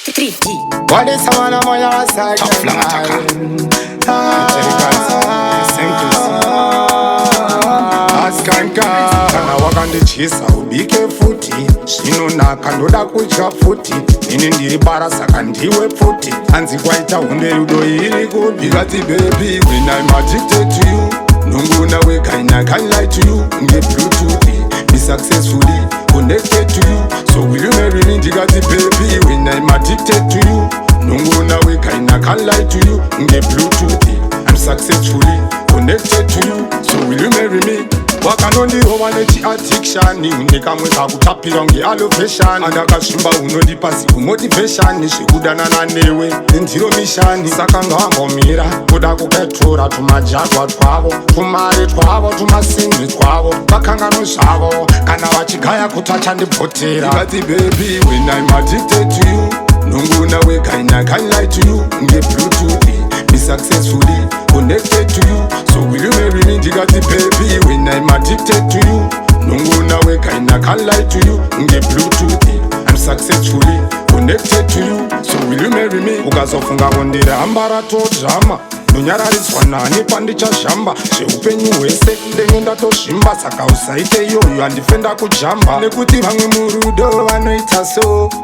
3D. What is someone on my side? Tough long attacker. Kana wakandichisa ubike futi zvinonaka ndoda kudya futi ini ndiri bara saka ndiwe futi hanzi kwaita hunde rudo iri kubikati baby when I'm addicted to you nongona wega I can't lie to you nge bluetooth be successfully connected to you so will you marry me ndikati baby when I'm addicted to you nongona wega I can't lie to you nge bluetooth I'm successfully connected to you so will you marry me wakanondirova nechiaddiction unekamwe kakutapira unge allovation andakasvimba unondipasi kumotivation zvekudanana newe nendiro mishani saka ngawambomira kuda kuketora tumajagwa twavo tumare twavo tumasimbi twavo vakangano zvavo kana vachigaya kuti achandibhotera ikati baby when I'm addicted to you nongona wega I can't lie to you nge bluetooth be successfully connected to you so will you marry me ndikati baby when I'm addicted to you nongona wega I can't lie to you nge bluetooth I'm successfully connected to you so will you marry me ukazofunga kundiramba ratodzvama nonyarariswa nani pandichazhamba zveupenyu hwese ndenye ndatozvimba saka usaite iyoyo handifenda kujamba nekuti vamwe murudo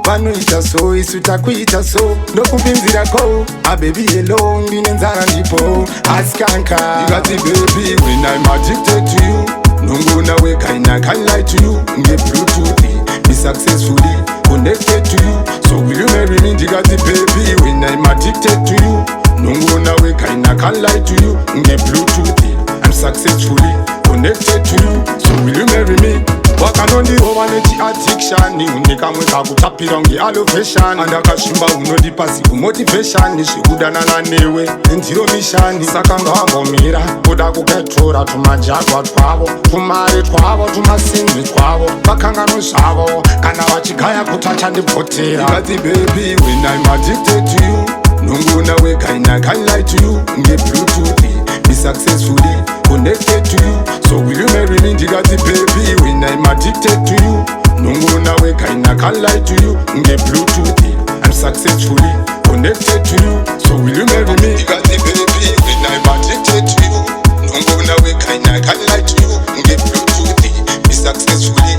vanoita so isu takuita so ndokupinzirako abebi yelo ndine nzara ndipo askanka ndikati baby when I'm addicted to you nongona wega I can't lie to you nge bluetooth be successfully connected to you so will you marry me ndikati baby when I'm addicted to you nongona wega I can't lie to you nge bluetooth I'm successfully connected to you so will you marry me wakanondirova nechiaddiction unekamwe kakutapira unge allovation andakasvimba unondipasi kumotivation zvekudanana newe nendiro mishani saka ngawambomira kuda kuketora tumajagwa twavo tumare twavo tumasimbi twavo vakangano zvavo kana vachigaya kuti achandibhotera ikati baby when I'm addicted to you nongona wega I can't lie to you nge bluetooth be successfully connected to you so will you marry me ndikati baby when I'm addicted to you nongona wega I can't lie to you nge bluetooth I'm successfully connected to you so will you marry me ndikati baby when I'm addicted to you nongona wega I can't lie to you nge bluetooth be successfully